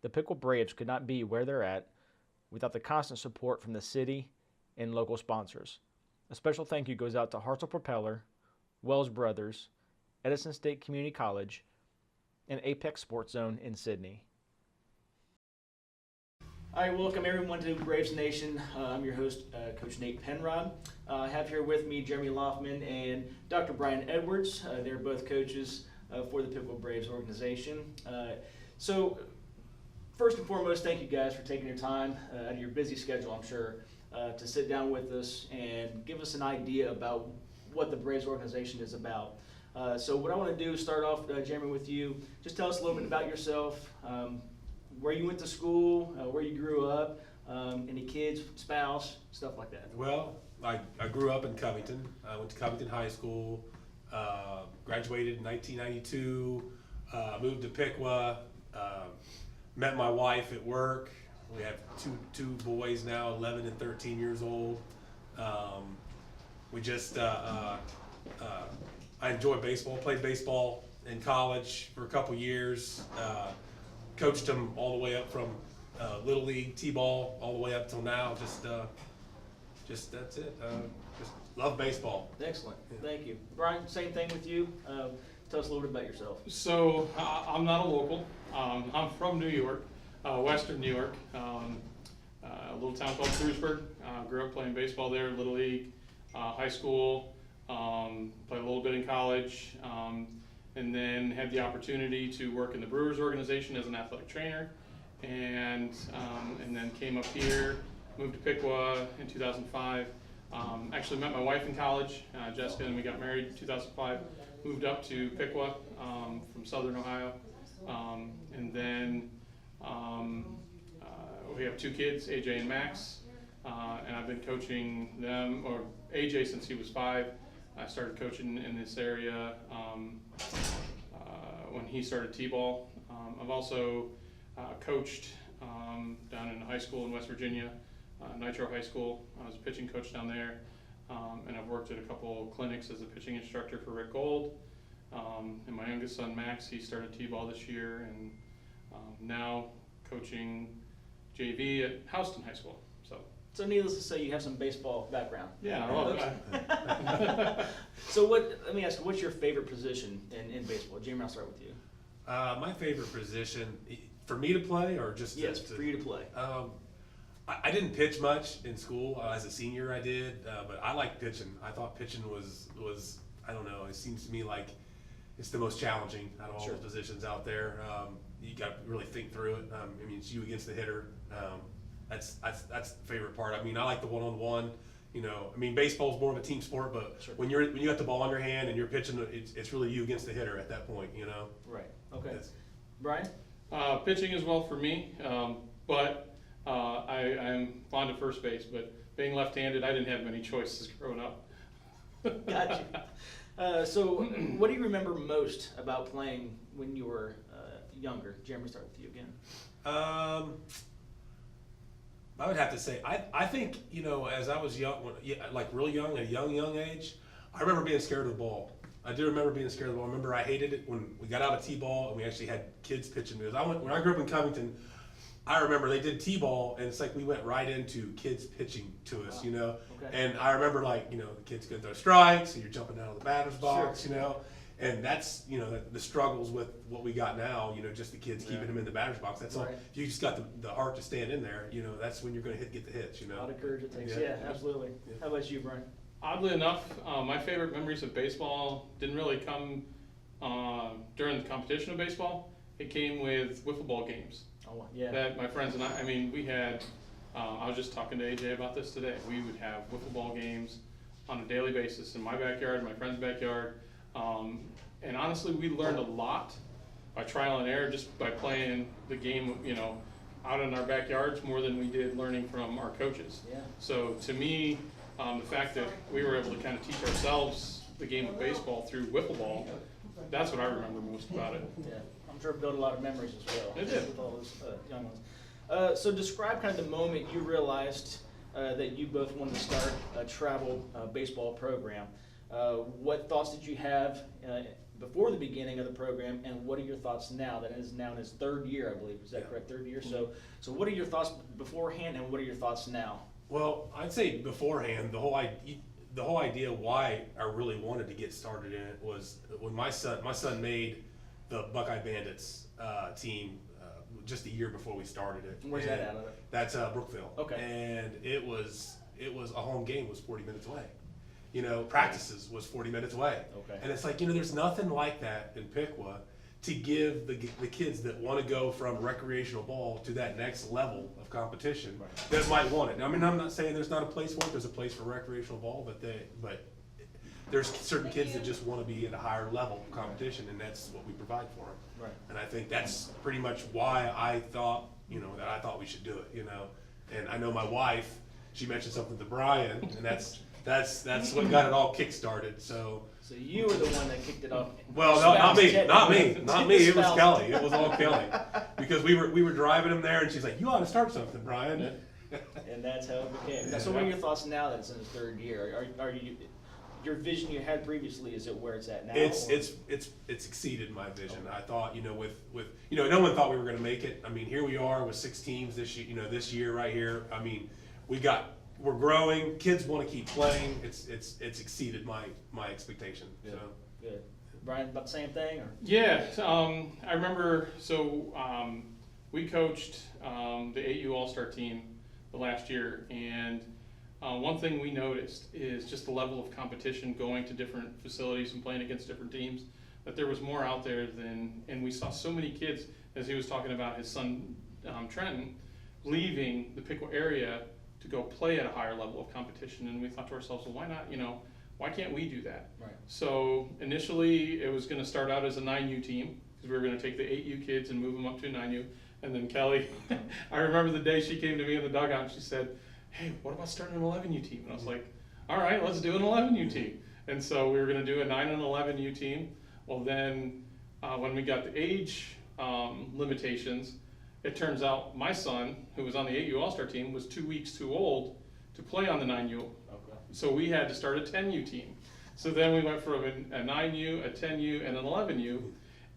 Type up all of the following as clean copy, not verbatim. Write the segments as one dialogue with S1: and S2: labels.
S1: the Piqua Braves could not be where they're at without the constant support from the city and local sponsors. A special thank you goes out to Hartzell Propeller, Wells Brothers, Edison State Community College, and Apex Sports Zone in Sydney. All right, welcome everyone to Braves Nation. I'm your host, Coach Nate Penrod. I have here with me Jeremy Laughman and Dr. Brian Edwards. They're both coaches for the Piqua Braves organization. So first and foremost, thank you guys for taking your time out of your busy schedule, I'm sure, to sit down with us and give us an idea about what the Braves organization is about. So what I want to do is start off, Jeremy, with you. Just tell us a little bit about yourself, where you went to school, where you grew up, any kids, spouse, stuff like that.
S2: Well, I grew up in Covington. I went to Covington High School, graduated in 1992, moved to Piqua, met my wife at work. We have two boys now, 11 and 13 years old. We just, I enjoy baseball, played baseball in college for a couple years, coached them all the way up from Little League, T-ball, all the way up till now. Just that's it. Just love baseball.
S1: Excellent. Yeah. Thank you. Brian, same thing with you. Tell us a little bit about yourself.
S3: So I'm not a local. I'm from New York, Western New York, a little town called Cruiseburg. Grew up playing baseball there, Little League, high school, played a little bit in college, and then had the opportunity to work in the Brewers organization as an athletic trainer, and then came up here, moved to Piqua in 2005. Actually met my wife in college, Jessica, and we got married in 2005. Moved up to Piqua from Southern Ohio, and then we have two kids, AJ and Max, and I've been coaching them, or AJ since he was 5. I started coaching in this area when he started T-ball. I've also coached down in high school in West Virginia, Nitro High School. I was a pitching coach down there, and I've worked at a couple clinics as a pitching instructor for Rick Gold. And my youngest son, Max, he started T-ball this year, and now coaching JV at Houston High School.
S1: So needless to say, you have some baseball background.
S3: Yeah, I love it.
S1: So let me ask you, what's your favorite position in baseball? Jeremy, I'll start with you.
S2: My favorite position, for me to play or just
S1: yes, for you to play.
S2: I didn't pitch much in school. As a senior I did, but I liked pitching. I thought pitching was I don't know, it seems to me like it's the most challenging out of all the positions out there. You got to really think through it. I mean, it's you against the hitter. That's the favorite part. I mean, I like the one-on-one. You know, I mean, baseball's more of a team sport, but when you got the ball in your hand and you're pitching, it's really you against the hitter at that point. You know.
S1: Right. Okay. Brian.
S3: Pitching as well for me, but I'm fond of first base. But being left-handed, I didn't have many choices growing up.
S1: Gotcha. So, what do you remember most about playing when you were younger? Jeremy, start with you again.
S2: I would have to say, I think, you know, as I was young, like real young, at a young age, I remember being scared of the ball. I do remember being scared of the ball. I remember I hated it when we got out of T-ball and we actually had kids pitching to us. When I grew up in Covington, I remember they did T-ball and it's like we went right into kids pitching to us, you know. Okay. And I remember, like, you know, the kids could throw strikes and you're jumping out of the batter's box, you know. And that's, you know, the struggles with what we got now, you know, just the kids keeping them in the batter's box. That's all. If you just got the heart to stand in there, you know, that's when you're going to get the hits, you know.
S1: A lot of courage it takes. Yeah, absolutely. Yeah. How about you, Brian?
S3: Oddly enough, my favorite memories of baseball didn't really come during the competition of baseball. It came with wiffle ball games.
S1: Oh, yeah.
S3: That my friends and I mean, we had, I was just talking to AJ about this today. We would have wiffle ball games on a daily basis in my backyard, my friend's backyard. And honestly, we learned a lot by trial and error, just by playing the game, you know, out in our backyards more than we did learning from our coaches. Yeah. So to me, the fact that we were able to kind of teach ourselves the game of baseball through wiffle ball, that's what I remember most about it.
S1: Yeah, I'm sure it built a lot of memories as well.
S3: It did.
S1: With all those young ones. So describe kind of the moment you realized that you both wanted to start a travel baseball program. What thoughts did you have before the beginning of the program, and what are your thoughts now that is now in his third year, I believe? Is that correct? Third year. So what are your thoughts beforehand, and what are your thoughts now?
S2: Well, I'd say beforehand, the whole idea why I really wanted to get started in it was when my son made the Buckeye Bandits team just a year before we started it.
S1: Where's that out of it?
S2: That's Brookville.
S1: Okay.
S2: And it was a home game was 40 minutes away. You know, practices was 40 minutes away.
S1: Okay.
S2: And it's like, you know, there's nothing like that in Piqua to give the kids that want to go from recreational ball to that next level of competition that might want it. Now, I mean, I'm not saying there's not a place for it. There's a place for recreational ball, but there's certain kids that just want to be at a higher level of competition, and that's what we provide for them.
S1: Right.
S2: And I think that's pretty much why I thought, you know, that I thought we should do it, you know. And I know my wife, she mentioned something to Brian, and that's what got it all kick-started, so.
S1: So you were the one that kicked it off.
S2: Well, no, not me, it was Kelly, it was all Kelly. Because we were driving him there, and she's like, you ought to start something, Brian.
S1: And that's how it became. So what are your thoughts now that it's in his third year? Are you, your vision you had previously, is it where it's at now?
S2: It's exceeded my vision. I thought, you know, with you know, no one thought we were gonna make it. I mean, here we are with 6 teams this year, you know, this year right here. I mean, we're growing, kids wanna keep playing. It's exceeded my expectation, so.
S1: Good. Brian, about the same thing, or?
S3: Yeah, I remember, we coached the 8U All-Star team the last year, and one thing we noticed is just the level of competition going to different facilities and playing against different teams, that there was more out there and we saw so many kids, as he was talking about his son Trenton, leaving the Piqua area to go play at a higher level of competition, and we thought to ourselves, well, why not, you know, why can't we do that?
S1: Right.
S3: So initially it was gonna start out as a 9U team, because we were gonna take the 8U kids and move them up to a 9U, and then Kelly, I remember the day she came to me in the dugout and she said, hey, what about starting an 11U team? And I was like, all right, let's do an 11U team. And so we were gonna do a 9 and 11U team. Well then, when we got the age limitations, it turns out my son, who was on the 8U All-Star team, was 2 weeks too old to play on the 9U.
S1: Okay.
S3: So we had to start a 10U team. So then we went from a 9U, a 10U, and an 11U.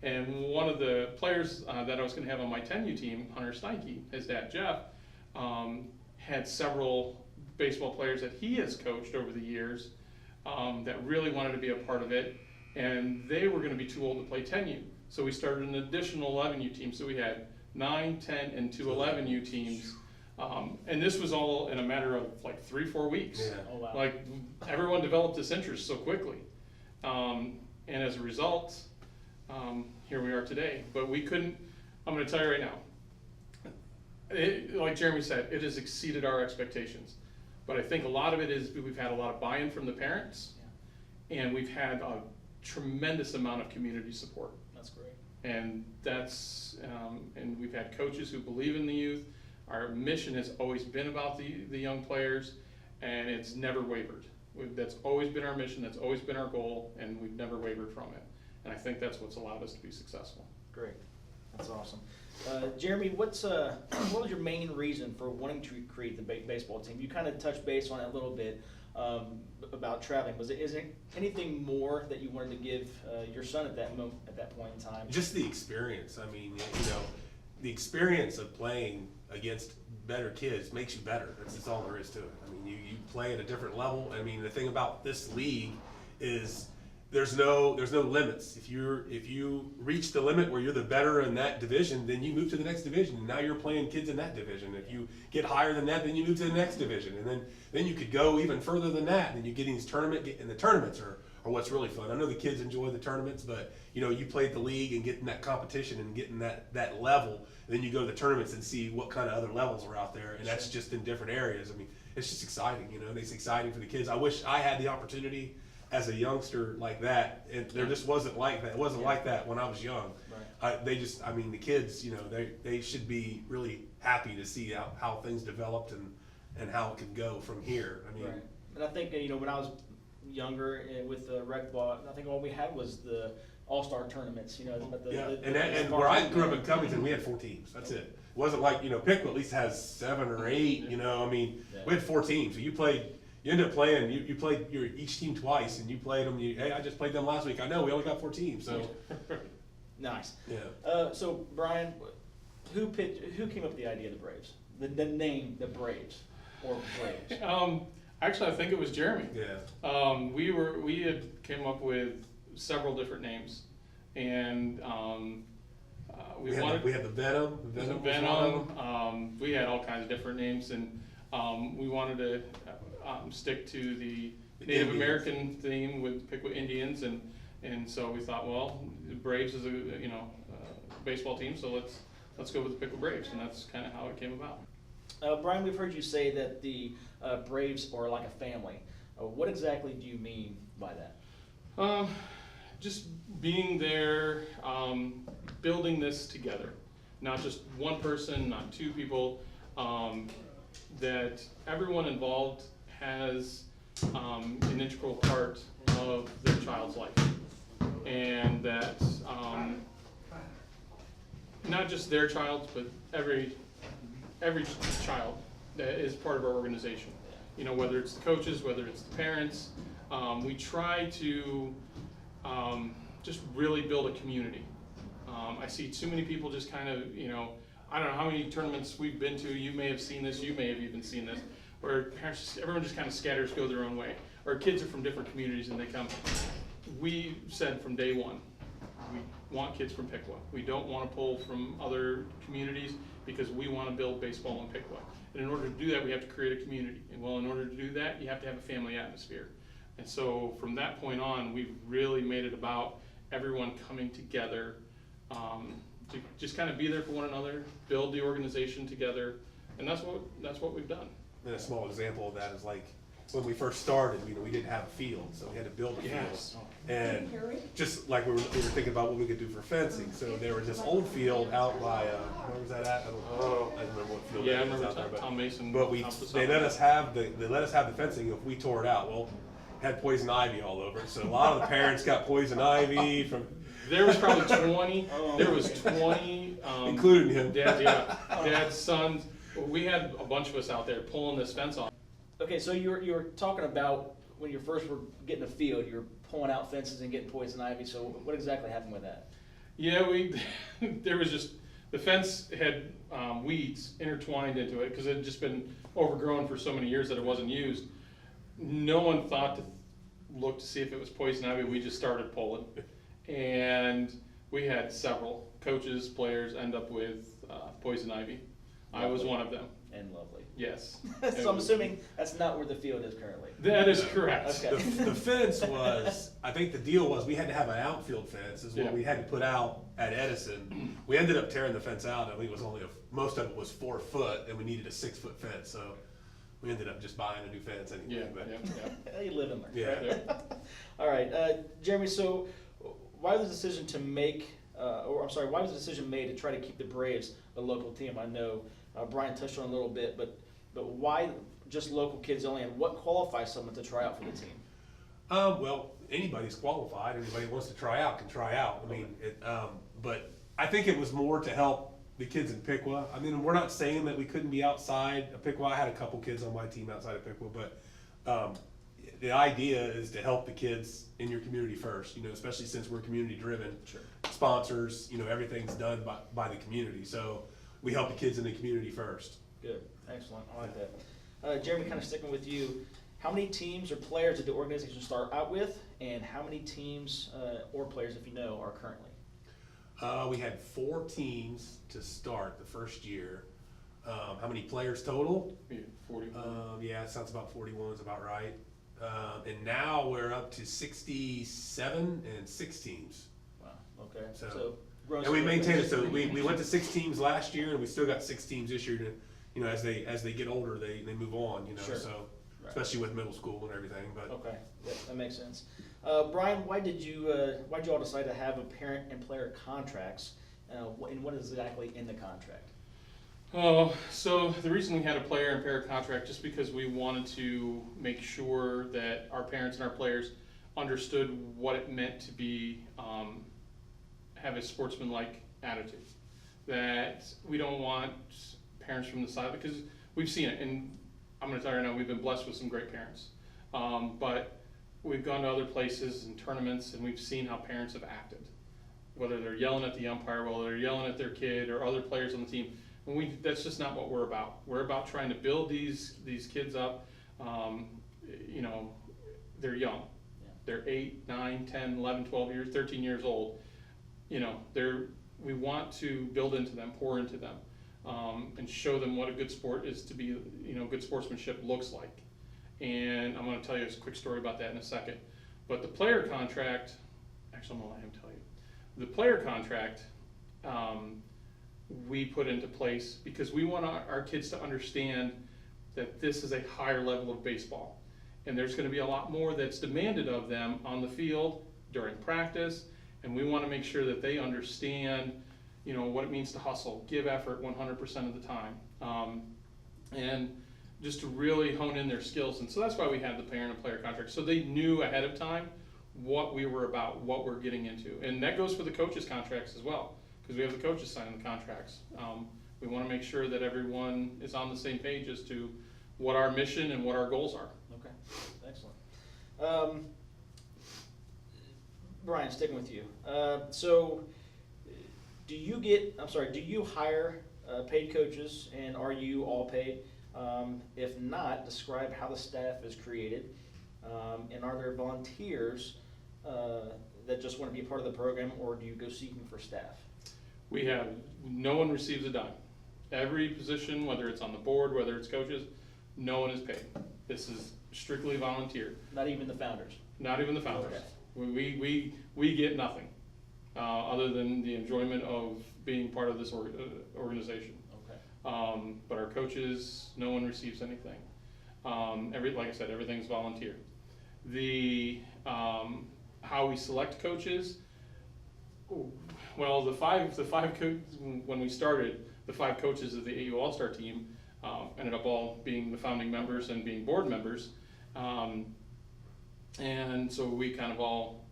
S3: And one of the players that I was gonna have on my 10U team, Hunter Steinke, his dad Jeff, had several baseball players that he has coached over the years that really wanted to be a part of it, and they were gonna be too old to play 10U. So we started an additional 11U team. So we had 9, 10, and 2 11U teams. And this was all in a matter of like 3-4 weeks.
S2: Yeah.
S1: Oh, wow.
S3: Like, everyone developed this interest so quickly. And as a result, here we are today. But we couldn't, I'm gonna tell you right now, like Jeremy said, it has exceeded our expectations. But I think a lot of it is we've had a lot of buy-in from the parents, and we've had a tremendous amount of community support.
S1: That's great.
S3: And and we've had coaches who believe in the youth. Our mission has always been about the young players, and it's never wavered. That's always been our mission, that's always been our goal, and we've never wavered from it. And I think that's what's allowed us to be successful.
S1: Great. That's awesome. Jeremy, what was your main reason for wanting to create the baseball team? You kind of touched base on it a little bit about traveling. Is there anything more that you wanted to give your son at that moment, at that point in time?
S2: Just the experience. I mean, you know, the experience of playing against better kids makes you better. That's all there is to it. I mean, you play at a different level. I mean, the thing about this league is there's no limits. If you reach the limit where you're the better in that division, then you move to the next division, and now you're playing kids in that division. If you get higher than that, then you move to the next division, and then you could go even further than that. And you get in these and the tournaments are what's really fun. I know the kids enjoy the tournaments, but you know, you played the league and getting that competition and getting that level, and then you go to the tournaments and see what kind of other levels are out there, and that's just in different areas. I mean, it's just exciting, you know, and it's exciting for the kids. I wish I had the opportunity as a youngster like that, and there just wasn't like that. It wasn't like that when I was young. Right. I mean, the kids, you know, they should be really happy to see how things developed and how it can go from here. I mean,
S1: right. And I think, you know, when I was younger with the rec ball, I think all we had was the all-star tournaments, you know.
S2: And where I grew up in Covington, we had 4 teams. That's it. It wasn't like, you know, Piqua at least has 7 or 8, you know. I mean, we had 4 teams. So you played you end up playing. You played each team twice, and you played them. Hey, I just played them last week. I know we only got 4 teams, so
S1: Nice.
S2: yeah.
S1: So Brian, who came up with the idea of the Braves? The name, the Braves, or Braves?
S3: Actually, I think it was Jeremy.
S2: Yeah.
S3: We had came up with several different names, and we had
S2: the Venom. Was one of them.
S3: Venom. We had all kinds of different names, and we wanted to stick to the Native
S2: Indians.
S3: American theme with Piqua Indians, and so we thought, well, the Braves is a baseball team, so let's go with the Piqua Braves, and that's kind of how it came about.
S1: Brian, we've heard you say that the Braves are like a family. What exactly do you mean by that?
S3: Just being there, building this together, not just one person, not 2 people, that everyone involved has an integral part of their child's life, and that not just their child, but every child that is part of our organization. You know, whether it's the coaches, whether it's the parents, we try to just really build a community. I see too many people just kind of, I don't know how many tournaments we've been to, you may have seen this, you may have even seen this, where everyone just kind of scatters, go their own way. Or kids are from different communities and they come. We said from day one, we want kids from Piqua. We don't want to pull from other communities because we want to build baseball in Piqua. And in order to do that, we have to create a community. And well, in order to do that, you have to have a family atmosphere. And so from that point on, we've really made it about everyone coming together to just kind of be there for one another, build the organization together, and that's what we've done.
S2: And a small example of that is like when we first started, we didn't have a field, so we had to build a field.
S3: Yes.
S2: And just like we were thinking about what we could do for fencing, so there was this old field out by where was that at? I don't remember what field.
S3: Yeah, I
S2: that was
S3: remember
S2: out there,
S3: Tom Mason.
S2: But they let us have the fencing if we tore it out. Well, it had poison ivy all over it, so a lot of the parents got poison ivy from.
S3: There was probably 20. There was 20,
S2: including him.
S3: Dad's sons. We had a bunch of us out there pulling this fence off.
S1: Okay, so you were talking about when you first were getting a field, you were pulling out fences and getting poison ivy. So what exactly happened with that?
S3: Yeah, there was just, the fence had weeds intertwined into it because it had just been overgrown for so many years that it wasn't used. No one thought to look to see if it was poison ivy. We just started pulling. And we had several coaches, players end up with poison ivy. I was one of them.
S1: And lovely.
S3: Yes.
S1: So I'm assuming that's not where the field is currently.
S3: That is correct.
S1: Okay.
S2: The fence was, I think the deal was we had to have an outfield fence is what
S3: Yeah.
S2: we had to put out at Edison. We ended up tearing the fence out. I think it was only most of it was 4 foot and we needed a 6-foot fence. So we ended up just buying a new fence anyway.
S3: Yeah.
S1: You live in there.
S2: Yeah.
S1: Right? All right, Jeremy. So why was the decision to make, why was the decision made to try to keep the Braves a local team? I know Brian touched on it a little bit, but why just local kids only, and what qualifies someone to try out for the team?
S2: Well, anybody's qualified. Anybody who wants to try out can try out. I mean, but I think it was more to help the kids in Piqua. I mean, we're not saying that we couldn't be outside of Piqua. I had a couple kids on my team outside of Piqua, but the idea is to help the kids in your community first, especially since we're community driven.
S1: Sure.
S2: Sponsors, everything's done by the community. So we help the kids in the community first.
S1: Good, excellent, I like that. Jeremy, kind of sticking with you, how many teams or players did the organization start out with, and how many teams or players, if you know, are currently?
S2: We had 4 teams to start the first year. How many players total?
S3: 41.
S2: Yeah, it sounds about 41 is about right. And now we're up to 67 and 6 teams.
S1: Wow, okay.
S2: So
S1: growing
S2: and we
S1: slowly.
S2: maintain it. So we went to 6 teams last year, and we still got 6 teams this year. To as they get older, they move on.
S1: Sure.
S2: So
S1: Right.
S2: especially with middle school and everything. But
S1: Okay, yeah, that makes sense. Brian, why'd you all decide to have a parent and player contracts, and what is exactly in the contract?
S3: So the reason we had a player and pair contract, just because we wanted to make sure that our parents and our players understood what it meant to be, have a sportsmanlike attitude. That we don't want parents from the side, because we've seen it, and I'm gonna tell you right now, we've been blessed with some great parents. But we've gone to other places and tournaments, and we've seen how parents have acted. Whether they're yelling at the umpire, whether they're yelling at their kid or other players on the team. And that's just not what we're about. We're about trying to build these kids up. You know, they're young.
S1: Yeah.
S3: They're 8, 9, 10, 11, 12 years, 13 years old. You know, we want to build into them, pour into them, and show them what a good sport is to be, you know, good sportsmanship looks like. And I'm going to tell you a quick story about that in a second. But the player contract, actually I'm going to let him tell you. The player contract we put into place because we want our kids to understand that this is a higher level of baseball. And there's going to be a lot more that's demanded of them on the field during practice. And we want to make sure that they understand, you know, what it means to hustle, give effort 100% of the time. And just to really hone in their skills. And so that's why we had the parent and player contract. So they knew ahead of time what we were about, what we're getting into. And that goes for the coaches' contracts as well, because we have the coaches signing the contracts. We want to make sure that everyone is on the same page as to what our mission and what our goals are.
S1: Okay, excellent. Brian, sticking with you. So do you hire paid coaches, and are you all paid? If not, describe how the staff is created. And are there volunteers that just want to be a part of the program, or do you go seeking for staff?
S3: No one receives a dime. Every position, whether it's on the board, whether it's coaches, no one is paid. This is strictly volunteer.
S1: Not even the founders?
S3: Not even the founders.
S1: Okay.
S3: We get nothing other than the enjoyment of being part of this organization.
S1: Okay.
S3: But our coaches, no one receives anything. Like I said, everything's volunteer. How we select coaches, well, when we started, the 5 coaches of the AU All-Star team ended up all being the founding members and being board members. And so we kind of all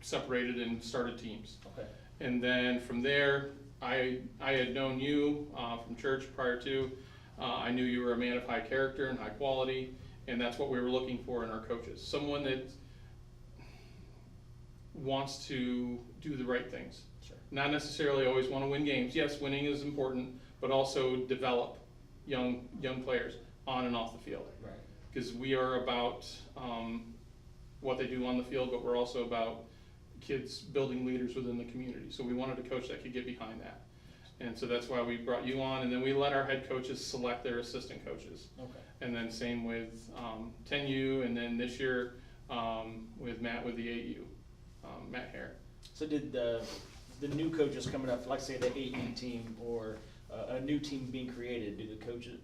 S3: separated and started teams.
S1: Okay.
S3: And then from there, I had known you from church prior to. I knew you were a man of high character and high quality, and that's what we were looking for in our coaches. Someone that wants to do the right things.
S1: Sure.
S3: Not necessarily always want to win games. Yes, winning is important, but also develop young players on and off the field.
S1: Right.
S3: Because we are about what they do on the field, but we're also about kids building leaders within the community. So we wanted a coach that could get behind that. And so that's why we brought you on, and then we let our head coaches select their assistant coaches.
S1: Okay.
S3: And then same with 10U, and then this year with Matt with the 8U, Matt Hare.
S1: So did the new coaches coming up, like say the 8U team or a new team being created,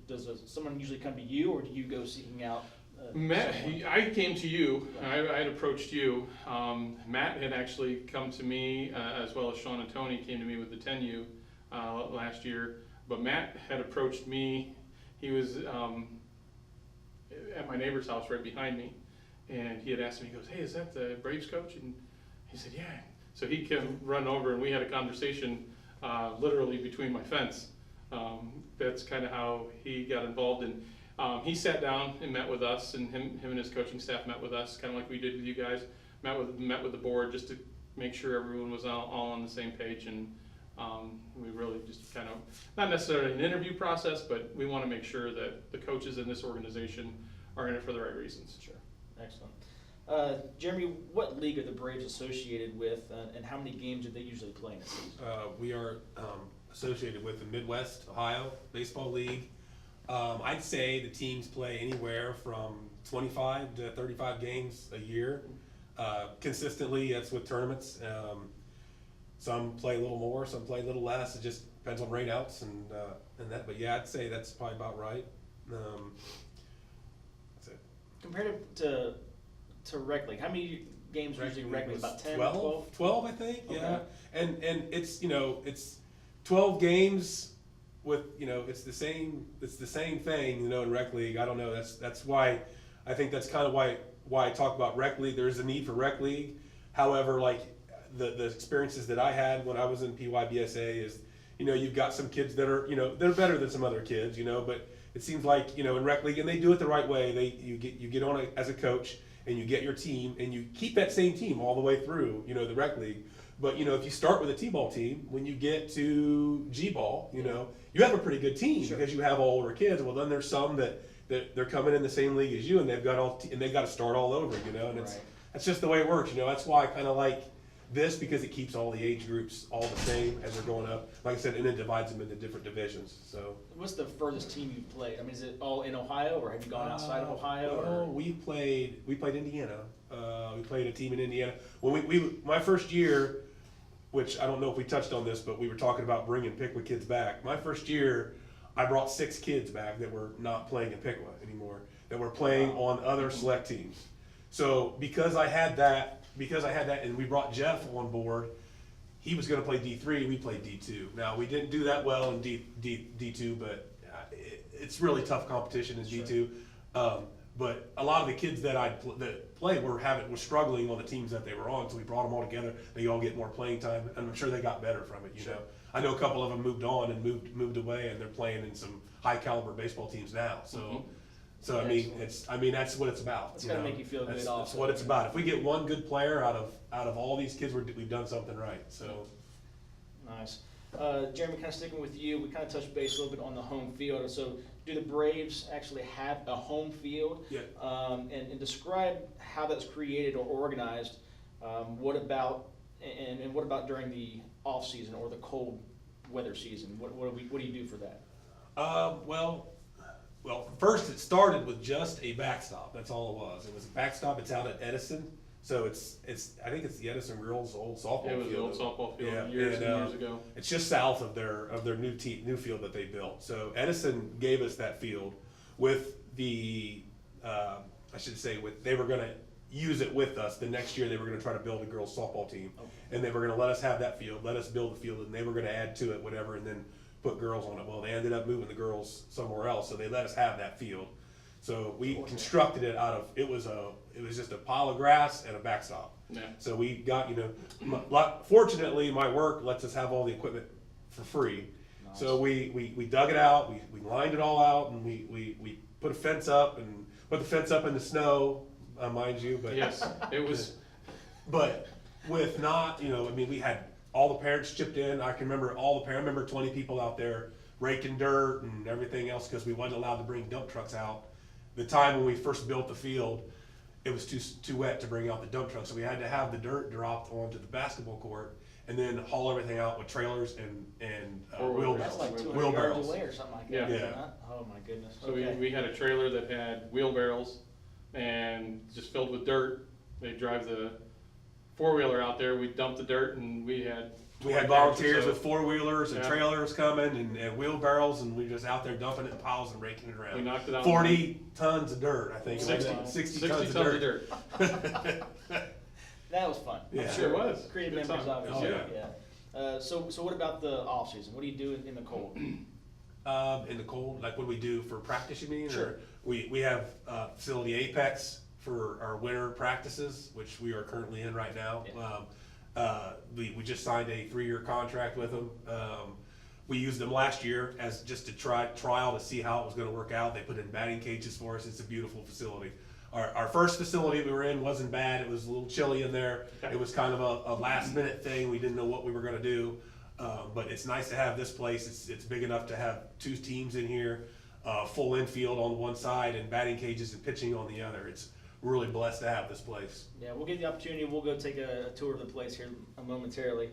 S1: does someone usually come to you, or do you go seeking out?
S3: Matt, I came to you. I had approached you. Matt had actually come to me, as well as Sean and Tony came to me with the 10U last year. But Matt had approached me. He was at my neighbor's house right behind me, and he had asked me. He goes, "Hey, is that the Braves coach?" And he said, "Yeah." So he came run over, and we had a conversation, literally between my fence. That's kind of how he got involved in. He sat down and met with us, and him and his coaching staff met with us, kind of like we did with you guys. Met with the board just to make sure everyone was all on the same page, and we really just kind of, not necessarily an interview process, but we want to make sure that the coaches in this organization are in it for the right reasons.
S1: Sure. Excellent. Jeremy, what league are the Braves associated with, and how many games do they usually play in a season?
S2: We are associated with the Midwest Ohio Baseball League. I'd say the teams play anywhere from 25 to 35 games a year. Consistently, that's with tournaments. Some play a little more, some play a little less. It just depends on rainouts and that. But yeah, I'd say that's probably about right. That's it.
S1: Compared to rec league, how many games usually rec league? About 10, 12?
S2: 12, I think.
S1: Okay.
S2: Yeah, and it's it's 12 games with it's the same thing in rec league. I don't know. That's why I think that's kind of why I talk about rec league. There's a need for rec league. However, like the experiences that I had when I was in PYBSA you know, you've got some kids that are, you know, they're better than some other kids, you know, but it seems like, you know, in rec league, and they do it the right way. You get on as a coach, and you get your team, and you keep that same team all the way through, you know, the rec league. But, you know, if you start with a T-ball team, when you get to G-ball, you know, you have a pretty good team because you have all older kids. Well, then there's some that they're coming in the same league as you, and they've got to start all over, you know, and that's just the way it works, you know. That's why I kind of like this, because it keeps all the age groups all the same as they're going up. Like I said, and it divides them into different divisions. So,
S1: what's the furthest team you've played? I mean, is it all in Ohio, or have you gone outside of Ohio?
S2: No, we played Indiana. We played a team in Indiana. When my first year, which I don't know if we touched on this, but we were talking about bringing Piqua kids back. My first year, I brought 6 kids back that were not playing in Piqua anymore, that were playing on other select teams. So because I had that, and we brought Jeff on board, he was going to play D3, we played D2. Now, we didn't do that well in D2, but it's really tough competition in D2. But a lot of the kids that played were struggling on the teams that they were on, so we brought them all together. They all get more playing time, and I'm sure they got better from it. You know, I know a couple of them moved on and moved away, and they're playing in some high caliber baseball teams now. So, so I mean, that's what it's about.
S1: It's gotta make you feel good.
S2: That's what it's about. If we get one good player out of all these kids, we've done something right. So,
S1: nice. Jeremy, kind of sticking with you, we kind of touched base a little bit on the home field. So, do the Braves actually have a home field?
S2: Yeah.
S1: And describe how that's created or organized. What about during the off season or the cold weather season? What do you do for that?
S2: Well, first it started with just a backstop. That's all it was. It was a backstop. It's out at Edison. So I think it's the Edison Girls' old softball field.
S3: It was the old softball field years and years ago. It's
S2: just south of their new field that they built. So Edison gave us that field with the they were going to use it with us. The next year they were going to try to build a girls' softball team, and they were going to let us have that field, let us build the field, and they were going to add to it whatever, and then put girls on it. Well, they ended up moving the girls somewhere else, so they let us have that field. So we constructed it out of, it was just a pile of grass and a backstop.
S3: Yeah.
S2: So we got, fortunately my work lets us have all the equipment for free. Nice. So we dug it out, we lined it all out, and we put a fence up, and put the fence up in the snow, mind you, but.
S3: Yes, it was.
S2: But with not, we had all the parents chipped in. I can remember I remember 20 people out there raking dirt and everything else, because we wasn't allowed to bring dump trucks out. The time when we first built the field, it was too wet to bring out the dump truck, so we had to have the dirt dropped onto the basketball court and then haul everything out with trailers and wheelbarrows.
S1: That's like 200 yards away or something like that.
S2: Yeah.
S1: Oh my goodness.
S3: So we had a trailer that had wheelbarrows and just filled with dirt. They drive the 4-wheeler out there. We dumped the dirt, and we had
S2: volunteers with 4-wheelers and trailers coming and wheelbarrows, and we were just out there dumping it in piles and raking it around.
S3: We knocked it out.
S2: 40 tons of dirt, I think.
S3: 60 tons of dirt.
S1: That was fun.
S2: Yeah.
S3: It sure was.
S1: Creative
S3: Good
S1: memories,
S3: time.
S1: obviously.
S2: Oh,
S1: Yeah. So what about the off season? What do you do in the cold?
S2: In the cold, like what do we do for practice, you mean?
S1: Sure.
S2: Or we have facility Apex for our winter practices, which we are currently in right now.
S1: Yeah.
S2: We just signed a 3-year contract with them. We used them last year as just a trial to see how it was going to work out. They put in batting cages for us. It's a beautiful facility. Our first facility we were in wasn't bad. It was a little chilly in there. It was kind of a last minute thing. We didn't know what we were going to do. But it's nice to have this place. It's big enough to have 2 teams in here, full infield on one side and batting cages and pitching on the other. It's really blessed to have this place.
S1: Yeah, we'll get the opportunity. We'll go take a tour of the place here momentarily.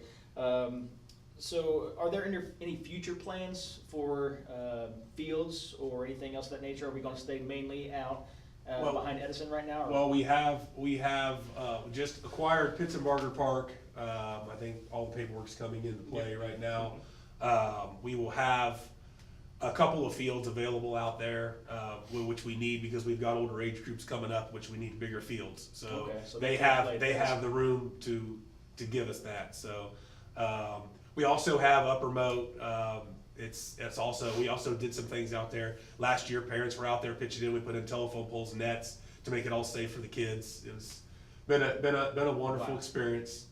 S1: So are there any future plans for fields or anything else of that nature? Are we going to stay mainly out behind Edison right now? Or?
S2: Well, we have just acquired Pittsburgh Park. I think all the paperwork's coming into play right now. We will have a couple of fields available out there, which we need because we've got older age groups coming up, which we need bigger fields. So, they have the room to give us that. So we also have Upper Moat. We also did some things out there last year. Parents were out there pitching in. We put in telephone poles, nets to make it all safe for the kids. It's been a wonderful experience.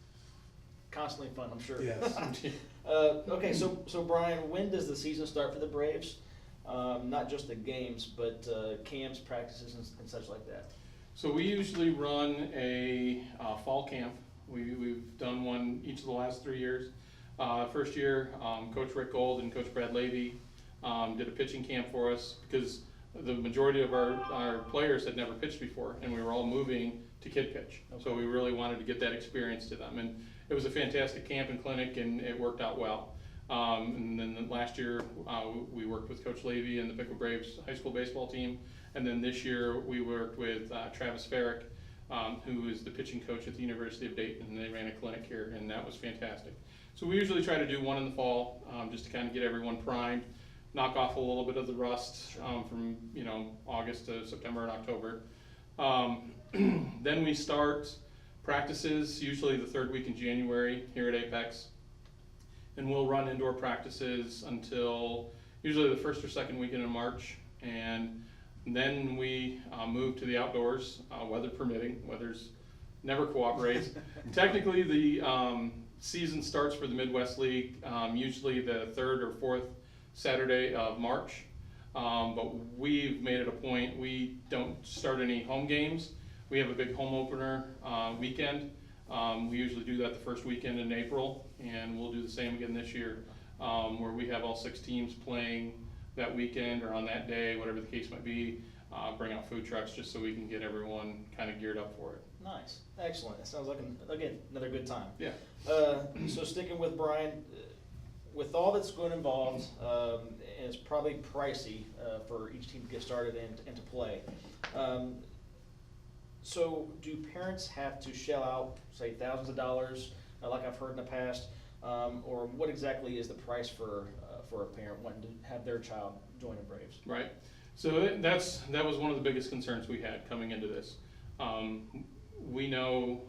S1: Constantly fun, I'm sure.
S2: Yes.
S1: Okay, so Brian, when does the season start for the Braves? Not just the games, but camps, practices, and such like that.
S3: So we usually run a fall camp. We've done one each of the last 3 years. First year, Coach Rick Gold and Coach Brad Levy did a pitching camp for us because the majority of our players had never pitched before, and we were all moving to kid pitch.
S1: Okay.
S3: So we really wanted to get that experience to them, and it was a fantastic camp and clinic, and it worked out well. And then last year, we worked with Coach Levy and the Piqua Braves high school baseball team, and then this year we worked with Travis Farrick, who is the pitching coach at the University of Dayton, and they ran a clinic here, and that was fantastic. So we usually try to do one in the fall, just to kind of get everyone primed, knock off a little bit of the rust from August to September and October. Then we start practices, usually the third week in January here at Apex, and we'll run indoor practices until usually the first or second weekend in March, and then we move to the outdoors, weather permitting. Weather's never cooperates. Technically, the season starts for the Midwest League usually the third or fourth Saturday of March, but we've made it a point, we don't start any home games. We have a big home opener weekend. We usually do that the first weekend in April, and we'll do the same again this year, where we have all 6 teams playing that weekend or on that day, whatever the case might be. Bring out food trucks just so we can get everyone kind of geared up for it.
S1: Nice, excellent. That sounds like again another good time.
S3: Yeah.
S1: So sticking with Brian, with all that's going involved, and it's probably pricey for each team to get started and to play. So do parents have to shell out, say, thousands of dollars, like I've heard in the past, or what exactly is the price for a parent wanting to have their child join the Braves?
S3: Right. So that was one of the biggest concerns we had coming into this. We know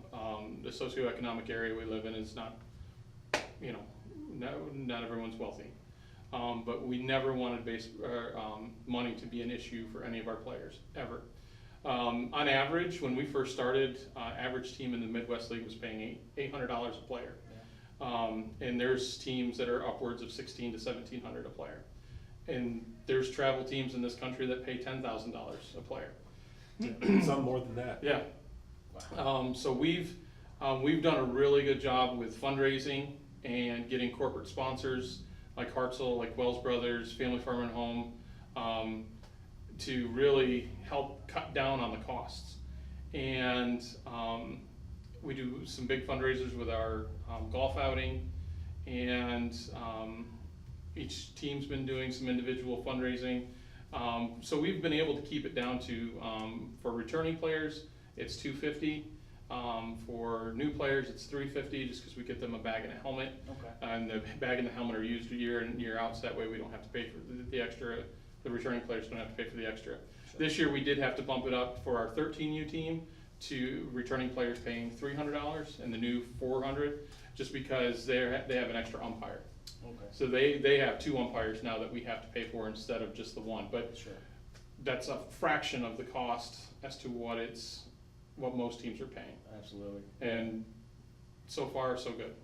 S3: the socioeconomic area we live in is not, not everyone's wealthy. But we never wanted money to be an issue for any of our players, ever. On average, when we first started, average team in the Midwest League was paying $800 a player. Yeah. And there's teams that are upwards of $1,600 to $1,700 a player. And there's travel teams in this country that pay $10,000 a player.
S2: Some more than that.
S3: Yeah. Wow. So we've done a really good job with fundraising and getting corporate sponsors like Hartzell, like Wells Brothers, Family Farm and Home, to really help cut down on the costs. And we do some big fundraisers with our golf outing, and each team's been doing some individual fundraising. So we've been able to keep it down to, for returning players, it's $250. For new players, it's $350, just because we get them a bag and a helmet. Okay. And the bag and the helmet are used year in and year out, so that way we don't have to pay for the extra. The returning players don't have to pay for the extra. Sure. This year we did have to bump it up for our 13U team to returning players paying $300 and the new $400, just because they have an extra umpire. Okay. So they have 2 umpires now that we have to pay for instead of just the one. But sure, that's a fraction of the cost as to what most teams are paying.
S1: Absolutely.
S3: And so far, so good.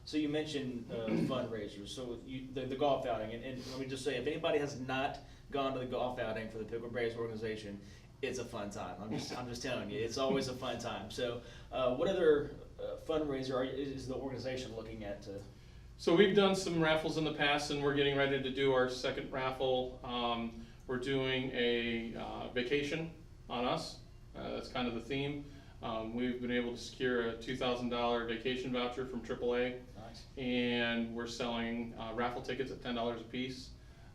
S1: So you mentioned fundraisers. So the golf outing, and let me just say, if anybody has not gone to the golf outing for the Piqua Braves organization, it's a fun time. I'm just telling you, it's always a fun time. So what other fundraiser is the organization looking at to?
S3: So we've done some raffles in the past, and we're getting ready to do our second raffle. We're doing a vacation on us. That's kind of the theme. We've been able to secure a $2,000 vacation voucher from AAA. Nice. And we're selling raffle tickets at $10 a piece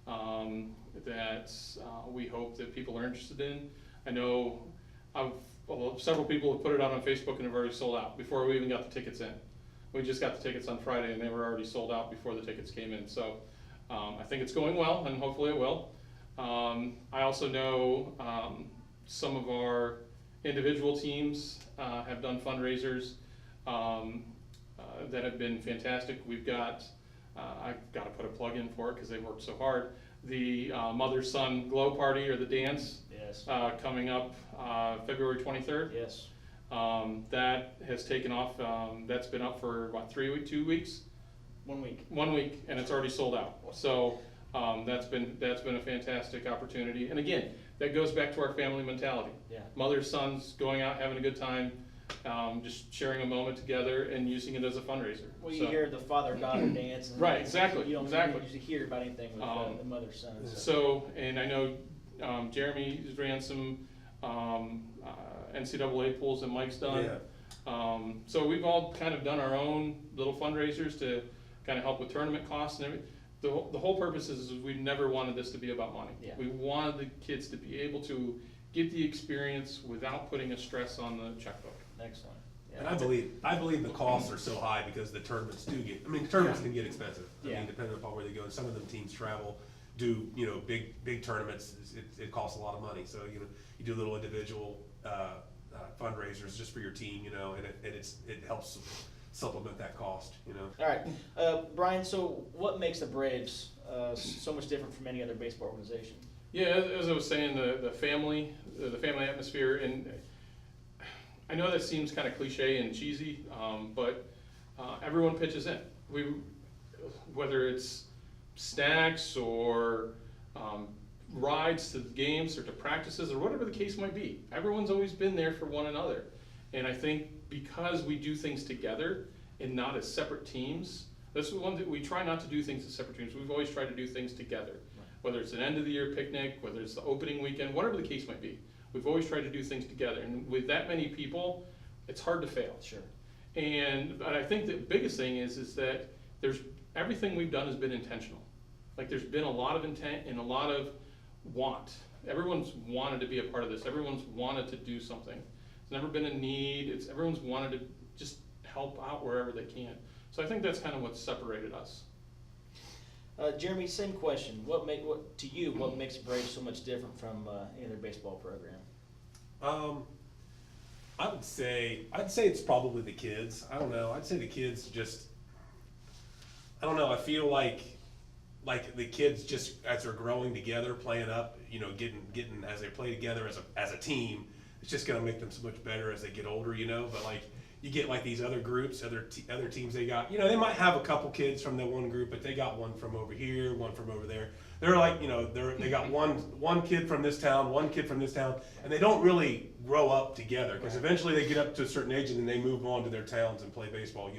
S3: that we hope that people are interested in. I know several people have put it out on Facebook and have already sold out before we even got the tickets in. We just got the tickets on Friday and they were already sold out before the tickets came in. So I think it's going well, and hopefully it will. I also know some of our individual teams have done fundraisers that have been fantastic. We've got, I've got to put a plug in for it because they worked so hard. The mother-son glow party, or the dance, yes, coming up February 23rd.
S1: Yes.
S3: That has taken off. That's been up for what, 2 weeks?
S1: 1 week.
S3: 1 week, and it's already sold out. So that's been a fantastic opportunity. And again, that goes back to our family mentality.
S1: Yeah.
S3: Mothers, sons, going out, having a good time, just sharing a moment together and using it as a fundraiser.
S1: Well, you hear the father-daughter dance. And
S3: Right, exactly,
S1: You don't
S3: exactly.
S1: usually hear about anything with the mother-son.
S3: So, and I know Jeremy ran some NCAA pools that Mike's done.
S2: Yeah.
S3: So we've all kind of done our own little fundraisers to kind of help with tournament costs and everything. The whole purpose is we never wanted this to be about money.
S1: Yeah.
S3: We wanted the kids to be able to get the experience without putting a stress on the checkbook.
S1: Excellent. Yeah.
S2: And I believe the costs are so high because the tournaments do get, tournaments can get expensive.
S1: Yeah.
S2: Depending upon where they go. And some of them teams travel, do, big tournaments, it costs a lot of money. So, you do little individual, fundraisers just for your team, and it helps supplement that cost,
S1: All right, Brian. So, what makes the Braves so much different from any other baseball organization?
S3: Yeah, as I was saying, the family atmosphere, and I know that seems kind of cliche and cheesy, but everyone pitches in. Whether it's snacks or rides to games or to practices or whatever the case might be, everyone's always been there for one another. And I think because we do things together and not as separate teams, that's the one that we try not to do things as separate teams. We've always tried to do things together. Whether it's an end of the year picnic, whether it's the opening weekend, whatever the case might be. We've always tried to do things together. And with that many people, it's hard to fail.
S1: Sure.
S3: But I think the biggest thing is that everything we've done has been intentional. Like there's been a lot of intent and a lot of want. Everyone's wanted to be a part of this. Everyone's wanted to do something. It's never been a need. Everyone's wanted to just help out wherever they can. So I think that's kind of what separated us.
S1: Jeremy, same question. What makes Braves so much different from any other baseball program?
S2: I'd say it's probably the kids. I don't know. I'd say the kids just, I don't know. I feel like the kids just as they're growing together, playing up, getting as they play together as a team, it's just going to make them so much better as they get older, But like you get like these other groups, other teams they got, they might have a couple kids from the one group, but they got one from over here, one from over there. They're like, they got one kid from this town, one kid from this town, and they don't really grow up together because eventually they get up to a certain age and then they move on to their towns and play baseball,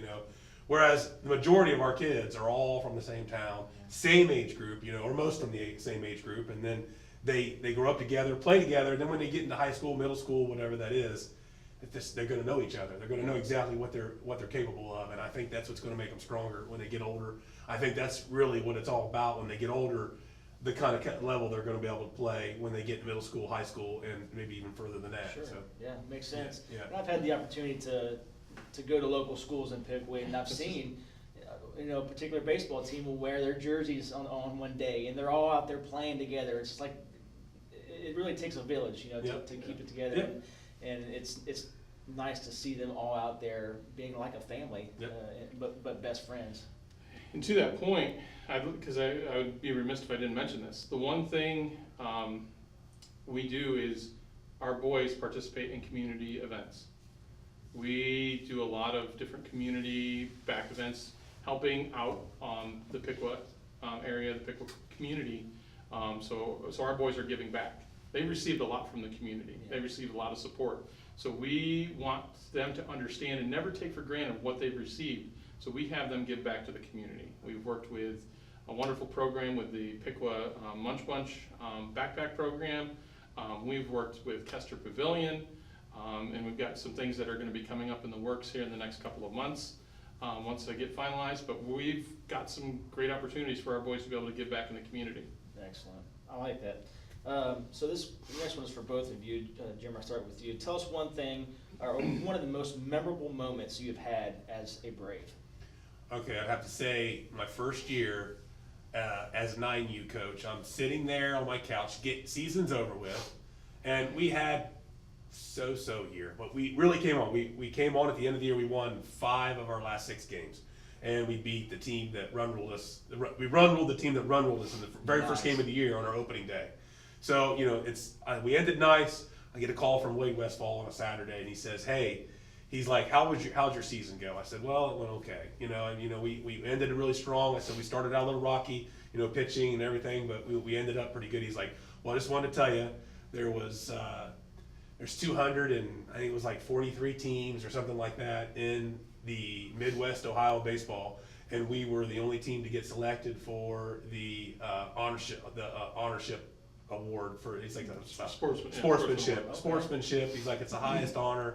S2: Whereas the majority of our kids are all from the same town, same age group, or most from the same age group, and then they grow up together, play together, and then when they get into high school, middle school, whatever that is, they're going to know each other. They're going to know exactly what they're capable of, and I think that's what's going to make them stronger when they get older. I think that's really what it's all about when they get older, the kind of level they're going to be able to play when they get in middle school, high school, and maybe even further than that.
S1: Sure.
S2: So,
S1: Yeah, makes sense.
S2: Yeah.
S1: And I've had the opportunity to go to local schools in Piqua, and I've seen, a particular baseball team will wear their jerseys on one day, and they're all out there playing together. It's like it really takes a village, to keep it together.
S2: Yep.
S1: And it's nice to see them all out there being like a family, but best friends.
S3: And to that point, because I would be remiss if I didn't mention this, the one thing we do is our boys participate in community events. We do a lot of different community back events, helping out the Piqua area, the Piqua community. So our boys are giving back. They received a lot from the community. They received a lot of support. So we want them to understand and never take for granted what they've received. So we have them give back to the community. We've worked with a wonderful program with the Piqua Munch Bunch backpack program. We've worked with Kester Pavilion, and we've got some things that are going to be coming up in the works here in the next couple of months once they get finalized. But we've got some great opportunities for our boys to be able to give back in the community.
S1: Excellent. I like that. So the next one is for both of you. Jim, I'll start with you. Tell us one thing, or one of the most memorable moments you've had as a Brave.
S2: Okay, I'd have to say my first year as 9U coach, I'm sitting there on my couch, season's over with, and we had so year, but we really came on. We came on at the end of the year, we won 5 of our last 6 games, and we beat the team that run-ruled us. We run-ruled the team that run-ruled us in the very first game of the year on our opening day. So, we ended nice. I get a call from Willie Westfall on a Saturday, and he says, hey, he's like, how'd your season go? I said, well, it went okay, and we ended it really strong. I said, we started out a little rocky, pitching and everything, but we ended up pretty good. He's like, well, I just wanted to tell you, there's 200 and I think it was like 43 teams or something like that in the Midwest Ohio baseball, and we were the only team to get selected for the honorship award for, it's like a sportsmanship. He's like, it's the highest honor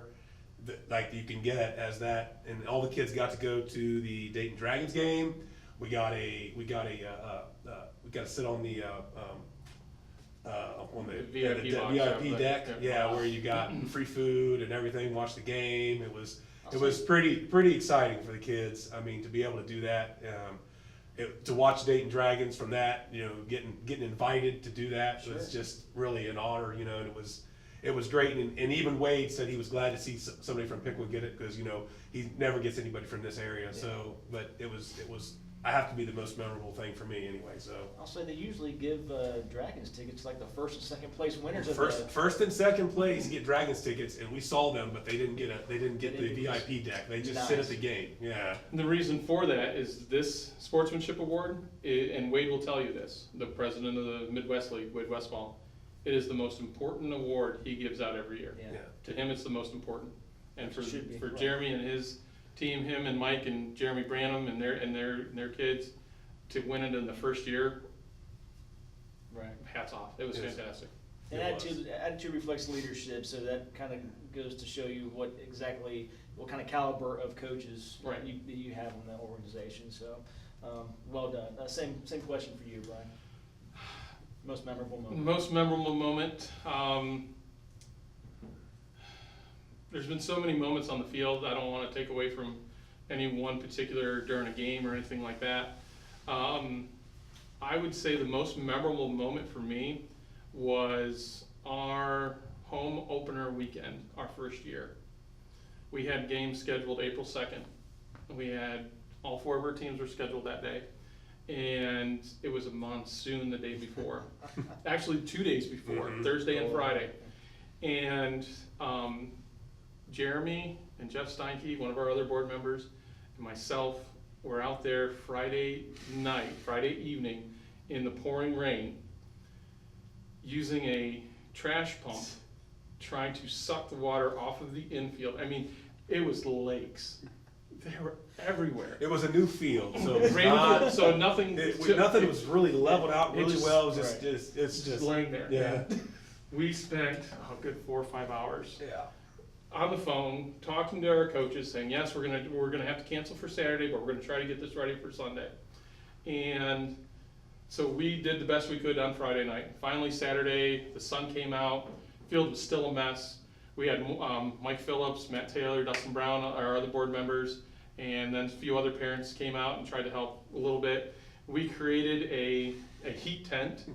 S2: that you can get as that, and all the kids got to go to the Dayton Dragons game. We got to sit on the VIP deck, where you got free food and everything, watch the game. It was pretty exciting for the kids. I mean, to be able to do that, to watch Dayton Dragons from that, getting invited to do that,
S1: Sure.
S2: was just really an honor, and it was great. And even Wade said he was glad to see somebody from Piqua get it, because he never gets anybody from this area.
S1: Yeah.
S2: So, but it was. I have to be the most memorable thing for me anyway. So
S1: I'll say they usually give Dragons tickets like the first and second place winners.
S2: first and second place get Dragons tickets, and we saw them, but they didn't get the VIP deck. They just sit at the game. Yeah.
S3: And the reason for that is this sportsmanship award, and Wade will tell you this, the president of the Midwest League, Wade Westfall, it is the most important award he gives out every year.
S1: Yeah.
S3: To him, it's the most important. And for
S1: Right.
S3: Jeremy and his team, him and Mike and Jeremy Branham and their kids, to win it in the first year,
S1: Right.
S3: hats off. It was fantastic.
S1: And
S2: It was.
S1: attitude reflects leadership, so that kind of goes to show you what kind of caliber of coaches
S3: Right.
S1: you have in that organization. So, well done. Same question for you, Brian. Most memorable moment.
S3: Most memorable moment. There's been so many moments on the field. I don't want to take away from any one particular during a game or anything like that. I would say the most memorable moment for me was our home opener weekend, our first year. We had games scheduled April 2nd. We had all 4 of our teams were scheduled that day. And it was a monsoon the day before. Actually, 2 days before, Thursday and Friday. And Jeremy and Jeff Steinke, one of our other board members, and myself were out there Friday evening in the pouring rain, using a trash pump, trying to suck the water off of the infield. I mean, it was lakes. They were everywhere.
S2: It was a new field, so it was
S3: So nothing.
S2: nothing was really leveled out
S3: it
S2: really
S3: just-
S2: well. It was
S1: right.
S2: it's just
S3: laying there.
S2: Yeah.
S3: We spent a good 4 or 5 hours
S2: Yeah.
S3: on the phone talking to our coaches, saying, yes, we're gonna have to cancel for Saturday, but we're gonna try to get this ready for Sunday. And so we did the best we could on Friday night. Finally, Saturday, the sun came out, field was still a mess. We had Mike Phillips, Matt Taylor, Dustin Brown, our other board members, and then a few other parents came out and tried to help a little bit. We created a heat tent.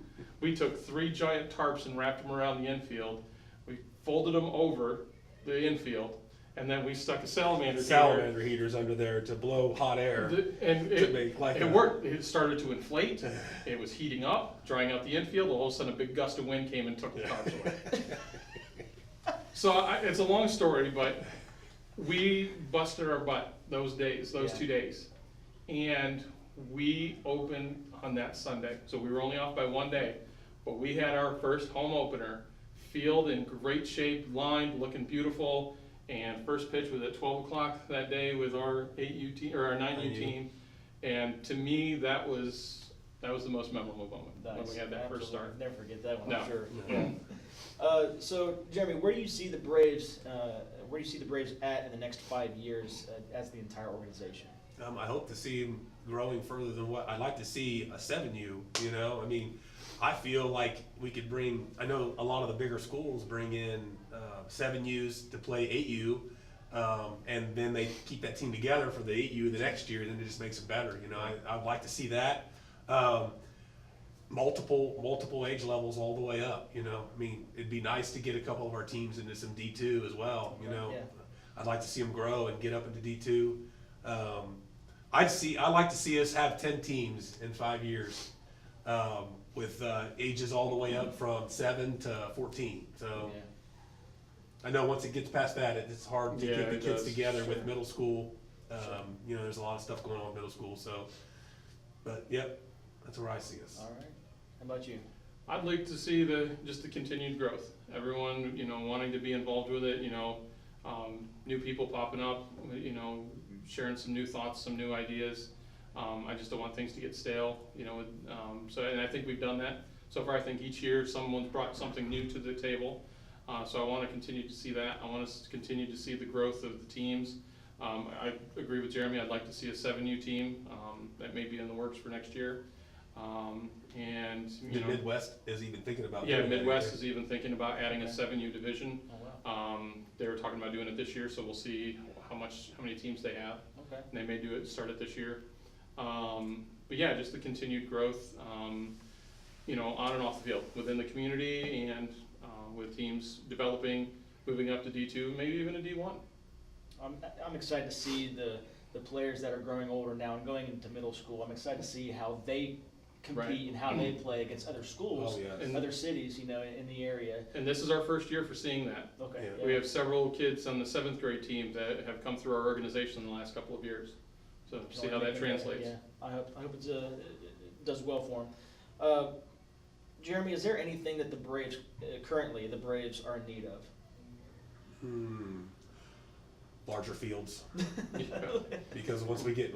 S3: We took 3 giant tarps and wrapped them around the infield. We folded them over the infield, and then we stuck a salamander
S2: heaters under there to blow hot air.
S3: And
S2: to make like
S3: it worked. It started to inflate. It was heating up, drying out the infield. All of a sudden, a big gust of wind came and took the tarps away. So it's a long story, but we busted our butt those 2 days. And we opened on that Sunday. So we were only off by 1 day, but we had our first home opener. Field in great shape, lined, looking beautiful, and first pitch was at 12 o'clock that day with our 8U team, or our 9U team. And to me, that was the most memorable moment when we had that first start.
S1: Never forget that one,
S3: No.
S1: I'm sure.
S2: Yeah.
S1: So, Jeremy, where do you see the Braves? Where do you see the Braves at in the next 5 years as the entire organization?
S2: I hope to see him growing further than what I'd like to see a 7U. I mean, I feel like we could bring. I know a lot of the bigger schools bring in 7Us to play 8U, and then they keep that team together for the 8U the next year. And then it just makes it better. I'd like to see that. Multiple age levels all the way up. I mean, it'd be nice to get a couple of our teams into some D2 as well.
S1: Yeah.
S2: I'd like to see them grow and get up into D2. I'd like to see us have 10 teams in 5 years, with ages all the way up from 7 to 14. So, I know once it gets past that, it's hard to
S3: Yeah,
S2: get the
S3: it
S2: kids
S3: does.
S2: together
S1: Sure.
S2: with middle school.
S1: Sure.
S2: You know, there's a lot of stuff going on in middle school, so, but yep, that's where I see us.
S1: All right. How about you?
S3: I'd like to see just the continued growth. Everyone, wanting to be involved with it, new people popping up, sharing some new thoughts, some new ideas. I just don't want things to get stale, and I think we've done that. So far, I think each year someone's brought something new to the table. So I want to continue to see that. I want us to continue to see the growth of the teams. I agree with Jeremy. I'd like to see a 7U team. That may be in the works for next year. And
S2: The Midwest is even thinking about
S3: yeah,
S2: doing that,
S3: Midwest
S2: okay?
S3: is even thinking about adding a
S1: Okay.
S3: 7U division.
S1: Oh, wow.
S3: They were talking about doing it this year, so we'll see how many teams they have.
S1: Okay.
S3: And they may start it this year. But yeah, just the continued growth, on and off the field, within the community and with teams developing, moving up to D2, maybe even a D1.
S1: I'm excited to see the players that are growing older now and going into middle school. I'm excited to see how they compete
S3: Right.
S1: and how they play against other schools,
S2: Oh, yes.
S3: And-
S1: other cities, in the area.
S3: And this is our first year for seeing that.
S1: Okay.
S2: Yeah.
S3: We have several kids on the 7th grade team that have come through our organization in the last couple of years. So see how that translates.
S1: Yeah, I hope it does well for them. Jeremy, is there anything that the Braves currently are in need of?
S2: Larger fields.
S3: Yeah.
S2: Because once we get,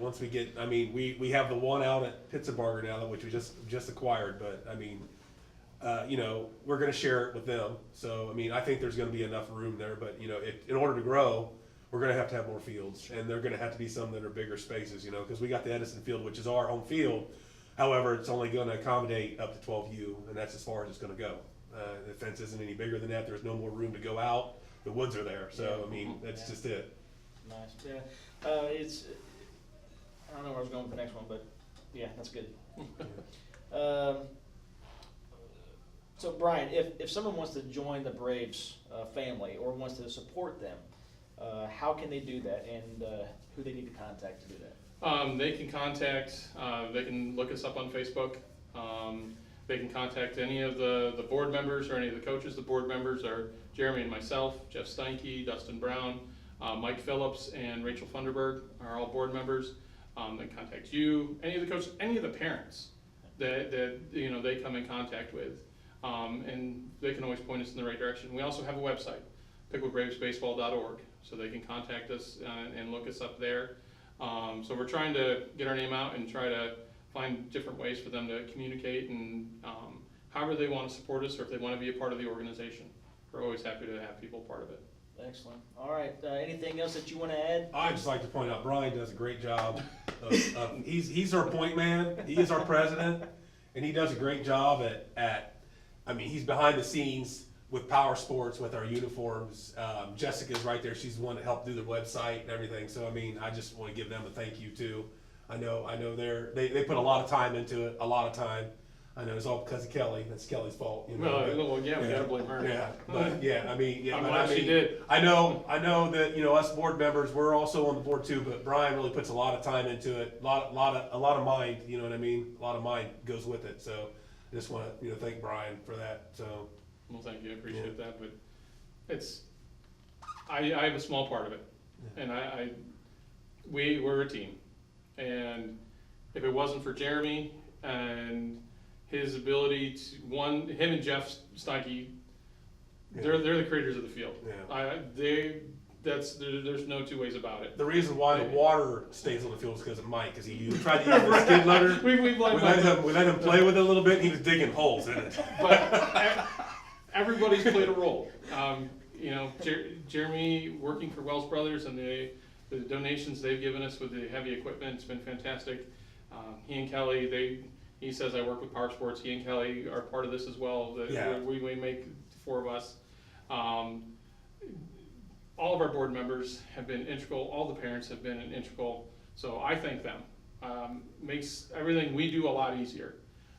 S2: I mean, we have the one out at Pittsburgh now, which we just acquired, but I mean, we're gonna share it with them. So, I mean, I think there's gonna be enough room there, but, in order to grow, we're gonna have to have more fields. And they're gonna have to be some that are bigger spaces, because we got the Edison Field, which is our home field. However, it's only gonna accommodate up to 12U, and that's as far as it's gonna go. The fence isn't any bigger than that. There's no more room to go out. The woods are there, so, I mean, that's
S1: Yeah.
S2: just it.
S1: Nice. Yeah. I don't know where I was going with the next one, but yeah, that's good. So Brian, if someone wants to join the Braves family or wants to support them, how can they do that, and who they need to contact to do that?
S3: They can contact, they can look us up on Facebook. They can contact any of the board members or any of the coaches. The board members are Jeremy and myself, Jeff Steinke, Dustin Brown, Mike Phillips, and Rachel Funderburg are all board members. They contact you, any of the coaches, any of the parents that they come in contact with. And they can always point us in the right direction. We also have a website, piquabravesbaseball.org, so they can contact us and look us up there. So we're trying to get our name out and try to find different ways for them to communicate and however they want to support us, or if they want to be a part of the organization. We're always happy to have people part of it.
S1: Excellent. All right. Anything else that you want to add?
S2: I'd just like to point out, Brian does a great job. He's our point man. He is our president, and he does a great job I mean, he's behind the scenes with Power Sports with our uniforms. Jessica's right there. She's the one that helped do the website and everything. So, I mean, I just want to give them a thank you too. I know they put a lot of time into it, a lot of time. I know it's all because of Kelly. That's Kelly's fault.
S3: Well, yeah, we
S2: yeah,
S3: gotta blame her.
S2: Yeah, but yeah, I mean, yeah,
S3: I'm
S2: but
S3: glad
S2: I
S3: she
S2: mean,
S3: did.
S2: I know that us board members, we're also on the board too. But Brian really puts a lot of time into it, a lot of mind. You know what I mean? A lot of mind goes with it. So I just want to thank Brian for that. So
S3: Well, thank you, I appreciate that, but I have a small part of it, and we're a team, and if it wasn't for Jeremy and his ability to, him and Jeff Steinke, they're the creators of the field.
S2: Yeah.
S3: There's no two ways about it.
S2: the reason why the water stays on the field is because of Mike, because he tried to use the skid loader.
S3: We
S2: We let him play with it a little bit. And he was digging holes in it.
S3: But everybody's played a role. Jeremy working for Wells Brothers and the donations they've given us with the heavy equipment, it's been fantastic. He and Kelly, he says I work with Power Sports. He and Kelly are part of this as well.
S2: Yeah.
S3: We make the four of us. All of our board members have been integral. All the parents have been integral. So I thank them. Makes everything we do a lot easier.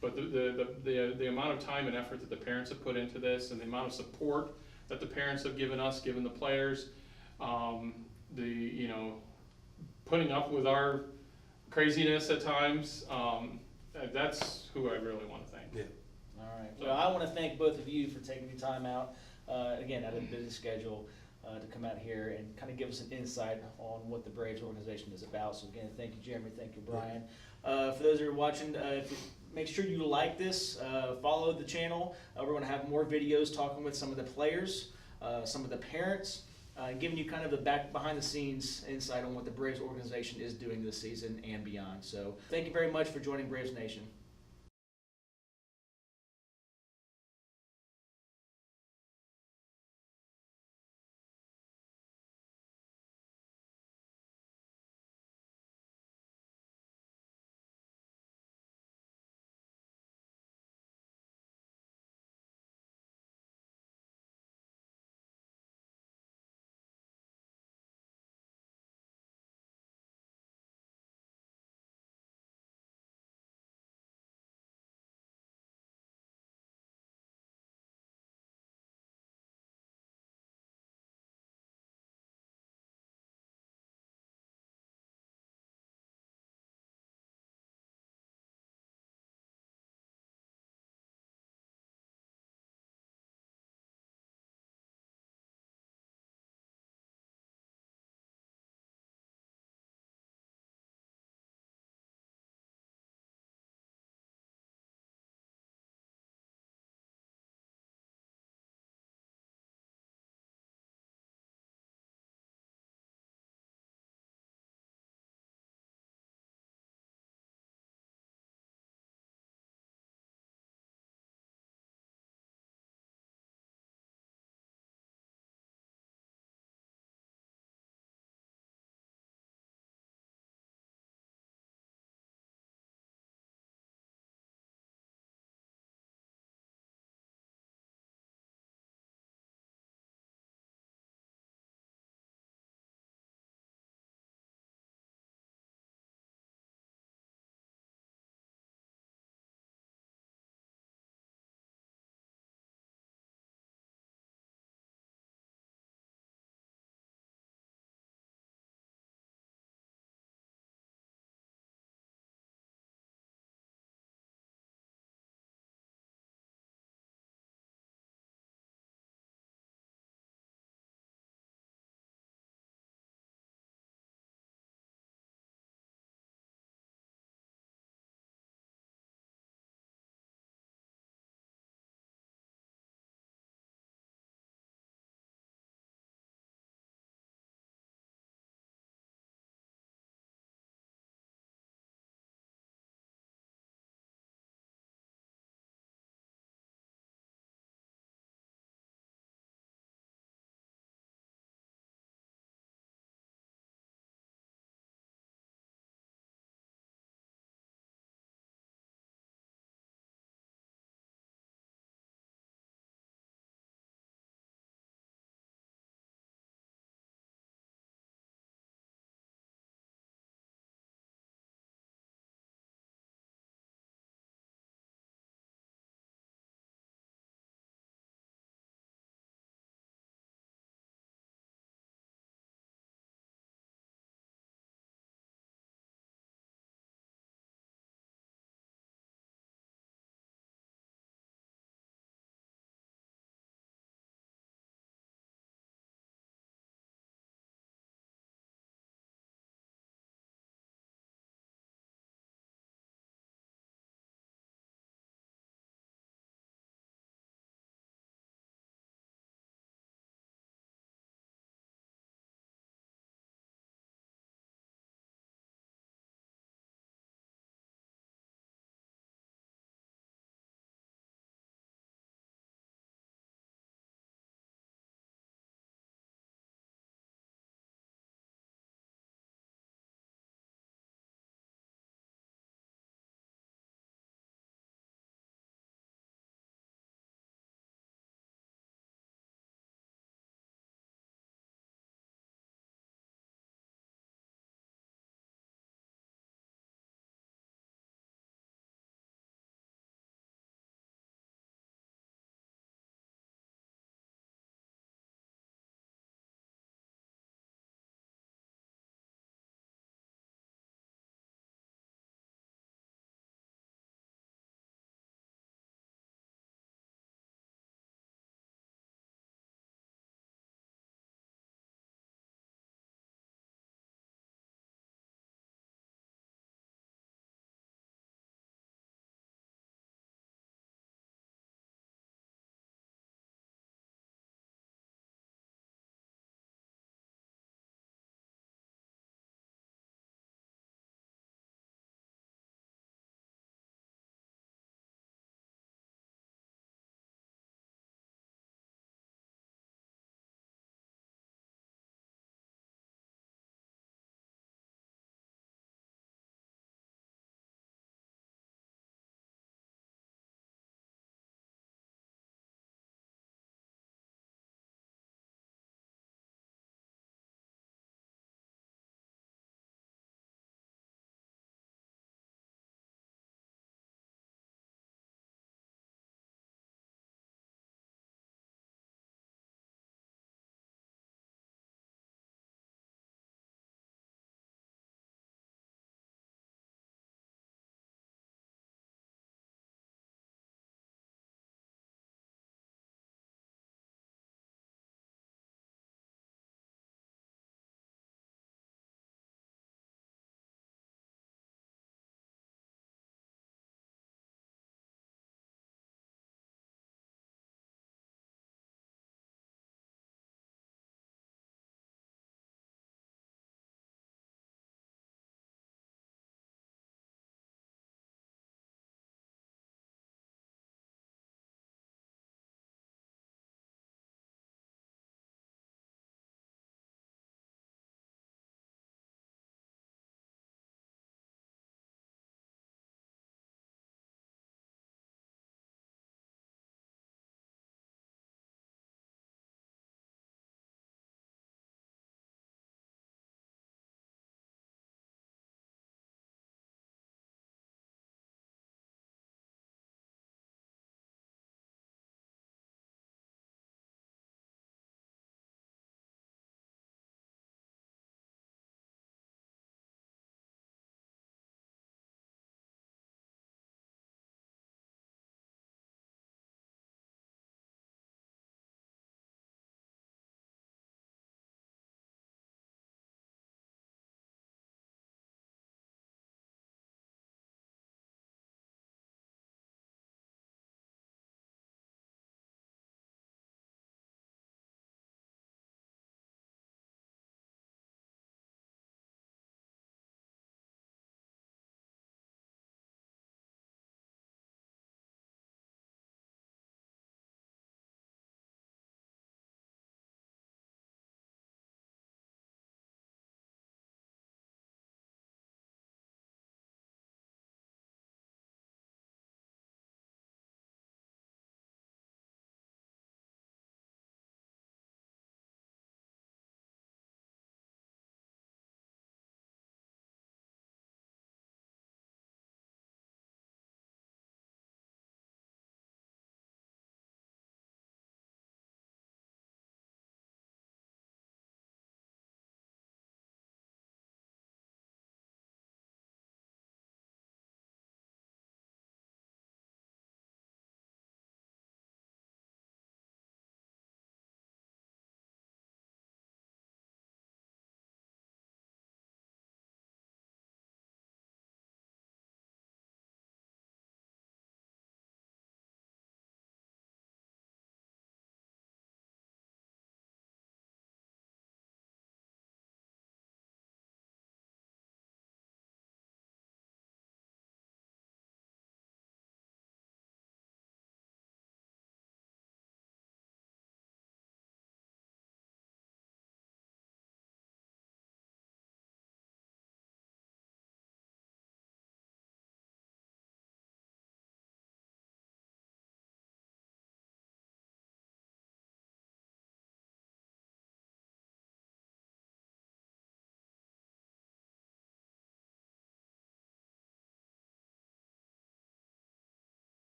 S3: But the amount of time and effort that the parents have put into this, and the amount of support that the parents have given us, given the players, putting up with our craziness at times, that's who I really want to thank.
S2: Yeah.
S1: All right. Well, I want to thank both of you for taking the time out. again, out of a busy schedule, to come out here and kind of give us an insight on what the Braves organization is about. So again, thank you, Jeremy. Thank you, Brian. For those who are watching, make sure you like this, follow the channel. We're going to have more videos talking with some of the players, some of the parents, giving you kind of the behind the scenes insight on what the Braves organization is doing this season and beyond. So thank you very much for joining Braves Nation.